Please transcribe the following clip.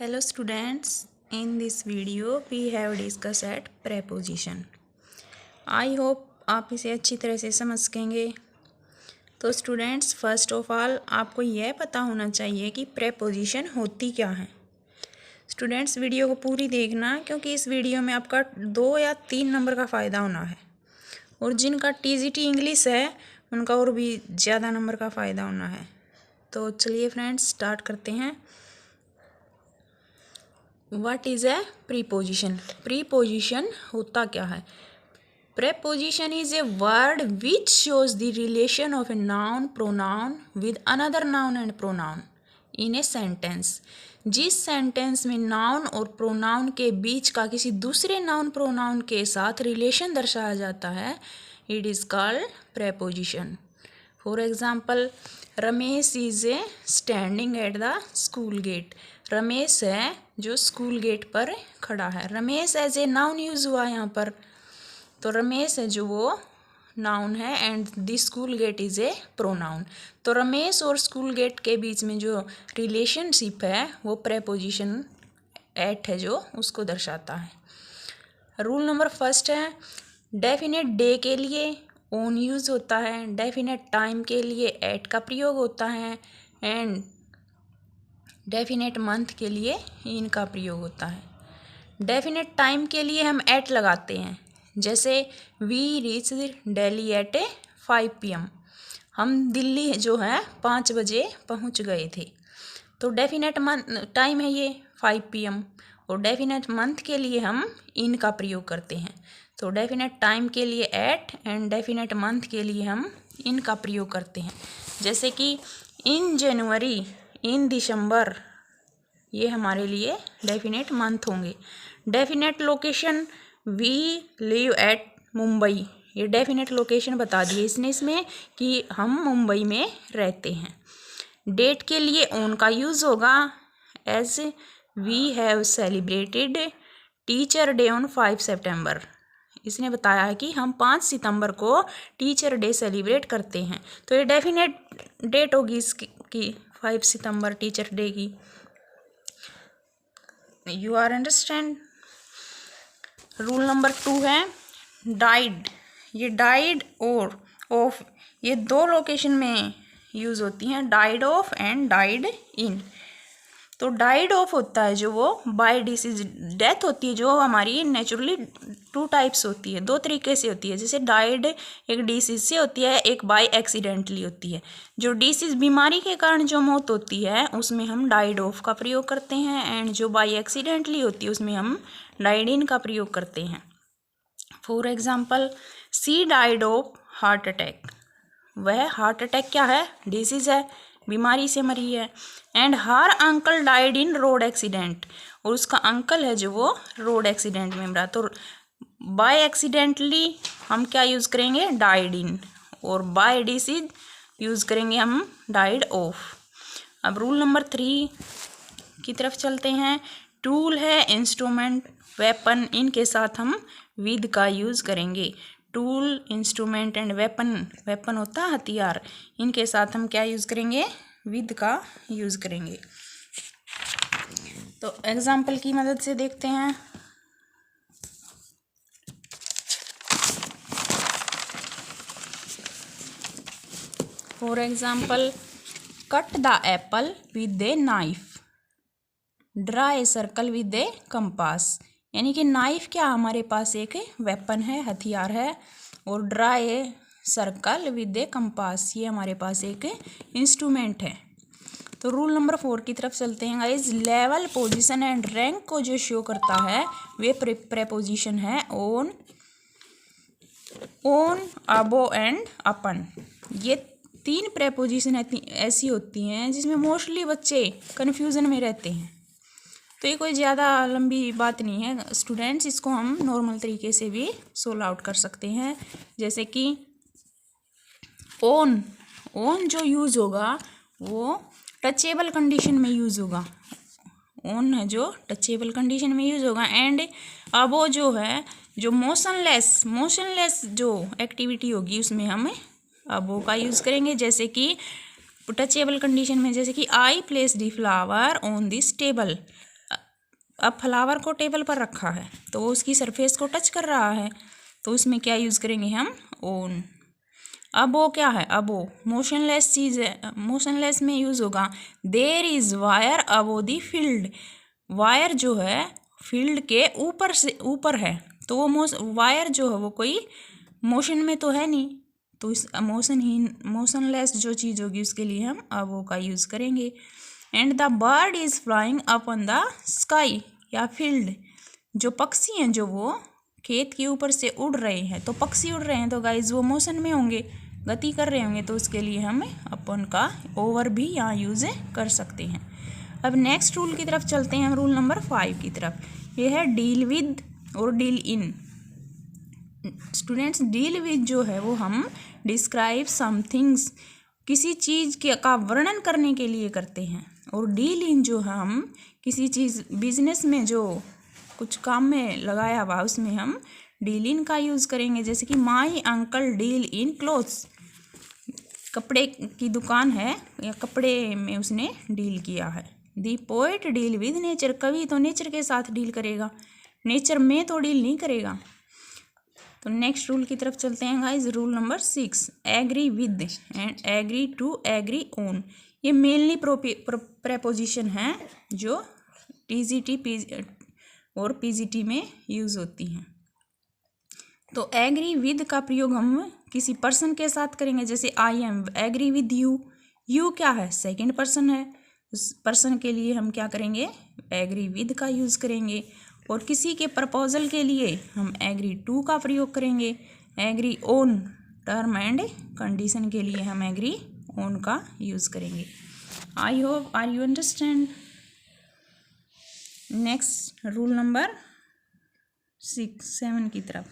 Hello students, in this video we have discussed at preposition. I hope आप इसे अच्छी तरह से समझ सकेंगे। तो स्टूडेंट्स फर्स्ट ऑफ ऑल आपको यह पता होना चाहिए कि प्रेपोजिशन होती क्या है। स्टूडेंट्स वीडियो को पूरी देखना क्योंकि इस वीडियो में आपका 2 या 3 नंबर का फ़ायदा होना है और जिनका टीजीटी इंग्लिश है उनका और भी ज़्यादा नंबर का फ़ायदा होना है। तो चलिए फ्रेंड्स स्टार्ट करते हैं। What is a preposition? Preposition होता क्या है? Preposition is a word which shows the relation of a noun pronoun with another noun and pronoun in a sentence. जिस सेंटेंस में नाउन और प्रोनाउन के बीच का किसी दूसरे नाउन प्रोनाउन के साथ रिलेशन दर्शाया जाता है, it is called preposition. For example, Ramesh is a standing at the school gate. Ramesh है जो स्कूल गेट पर खड़ा है। Ramesh as a noun use हुआ यहाँ पर, तो रमेश है जो वो नाउन है and the school gate is a pronoun. तो रमेश और स्कूल गेट के बीच में जो रिलेशनशिप है वो प्रेपोजिशन एट है जो उसको दर्शाता है। रूल नंबर फर्स्ट है, डेफिनेट डे के लिए ओन यूज़ होता है, डेफिनेट टाइम के लिए एट का प्रयोग होता है एंड डेफिनेट मंथ के लिए इन का प्रयोग होता है। डेफिनेट टाइम के लिए हम एट लगाते हैं, जैसे we reach Delhi at 5 PM। हम दिल्ली जो है 5 बजे पहुंच गए थे। तो डेफिनेट टाइम है ये 5 PM और डेफिनेट मंथ के लिए हम इन का प्रयोग करते हैं। तो डेफिनेट टाइम के लिए एट एंड डेफिनेट मंथ के लिए हम इन का प्रयोग करते हैं, जैसे कि इन जनवरी, इन दिसंबर, ये हमारे लिए डेफिनेट मंथ होंगे। Definite location, we live at Mumbai, ये डेफिनेट लोकेशन बता दिए इसमें कि हम मुंबई में रहते हैं। डेट के लिए ऑन का यूज़ होगा, as we have celebrated teacher day on 5 सितंबर। इसने बताया है कि हम 5 सितंबर को टीचर डे सेलिब्रेट करते हैं। तो ये डेफिनेट डेट होगी इसकी 5 सितंबर टीचर डे की। You are understand. Rule number 2 है डाइड। ये डाइड और ऑफ, ये 2 लोकेशन में यूज़ होती हैं, died of and died in. तो डाइड ऑफ होता है जो वो बाय डिसीज, डेथ होती है जो हमारी नेचुरली 2 टाइप्स होती है, 2 तरीके से होती है। जैसे डाइड एक डिसीज से होती है, एक बाय एक्सीडेंटली होती है। जो डिसीज बीमारी के कारण जो मौत होती है उसमें हम डाइड ऑफ का प्रयोग करते हैं एंड जो बाय एक्सीडेंटली होती है उसमें हम डाइड इन का प्रयोग करते हैं। For example, she died of heart attack. वह हार्ट अटैक क्या है? डिसीज है, बीमारी से मरी है। And her uncle died in road accident, और उसका अंकल है जो वो रोड एक्सीडेंट में मरा। तो बाय एक्सीडेंटली हम क्या यूज़ करेंगे? डाइड इन, और बाय डिसीज यूज़ करेंगे हम डाइड ऑफ। अब रूल नंबर 3 की तरफ चलते हैं। टूल है इंस्ट्रूमेंट, वेपन, इनके साथ हम विद का यूज़ करेंगे। Tool, instrument and weapon, weapon होता है हथियार, इनके साथ हम क्या यूज़ करेंगे? विद का यूज़ करेंगे। तो एग्जाम्पल की मदद से देखते हैं। For example, cut the Apple with a knife, draw a circle with A compass. यानी कि नाइफ क्या हमारे पास एक वेपन है, हथियार है, और draw a circle with A compass ये हमारे पास एक इंस्ट्रूमेंट है। तो रूल नंबर 4 की तरफ चलते हैं guys. Level, position and rank को जो शो करता है वे प्रेपोजिशन है ऑन, ऑन, अबो एंड अपन। ये 3 प्रेपोजिशन ऐसी होती हैं जिसमें मोस्टली बच्चे कन्फ्यूज़न में रहते हैं। तो ये कोई ज़्यादा लंबी बात नहीं है स्टूडेंट्स, इसको हम नॉर्मल तरीके से भी सोल्व आउट कर सकते हैं। जैसे कि ओन, ओन जो यूज़ होगा वो टचेबल कंडीशन में यूज़ होगा। ओन है जो टचेबल कंडीशन में यूज़ होगा। एंड अबो जो है जो मोशनलेस, मोशनलेस जो एक्टिविटी होगी उसमें हम अबो का यूज़ करेंगे। जैसे कि टचेबल कंडीशन में, जैसे कि I place the flower on this table, अब फ्लावर को टेबल पर रखा है तो वो उसकी सरफेस को टच कर रहा है, तो उसमें क्या यूज़ करेंगे हम, ओन। अब वो क्या है, अब वो मोशनलेस चीज़ है, मोशनलेस में यूज़ होगा there is wire above the field. Wire जो है फील्ड के ऊपर से ऊपर है, तो वो वायर जो है वो कोई मोशन में तो है नहीं, तो इस मोशनलेस जो चीज़ होगी उसके लिए हम अबो का यूज़ करेंगे। And the bird is flying up on the sky या फील्ड। जो पक्षी हैं जो वो खेत के ऊपर से उड़ रहे हैं, तो पक्षी उड़ रहे हैं तो गाइज वो मोशन में होंगे, गति कर रहे होंगे, तो उसके लिए हम अपन का ओवर भी यहाँ यूज़ कर सकते हैं। अब नेक्स्ट रूल की तरफ चलते हैं हम, रूल नंबर 5 की तरफ। ये है डील विद और deal in. Students, deal with जो है वो हम डिस्क्राइब समथिंग्स, किसी चीज़ के का वर्णन करने के लिए करते हैं, और डील इन जो हम किसी चीज़ बिजनेस में जो कुछ काम में लगाया हुआ उसमें हम डील इन का यूज़ करेंगे। जैसे कि my uncle deal in clothes, कपड़े की दुकान है या कपड़े में उसने डील किया है। दी पोएट डील विद नेचर, कवि तो नेचर के साथ डील करेगा, नेचर में तो डील नहीं करेगा। तो नेक्स्ट रूल की तरफ चलते हैं guys, rule number 6, agree with and agree to agree on. ये मेनली प्रेपोजिशन है जो टीजीटी और पीजीटी में यूज़ होती हैं। तो एग्री विद का प्रयोग हम किसी पर्सन के साथ करेंगे, जैसे I am agree with you. You क्या है, सेकंड पर्सन है, उस पर्सन के लिए हम क्या करेंगे, एग्री विद का यूज़ करेंगे। और किसी के प्रपोजल के लिए हम एग्री टू का प्रयोग करेंगे। Agree on term and condition के लिए हम एग्री ऑन का यूज़ करेंगे। I hope are you understand. Next rule number 7 की तरफ।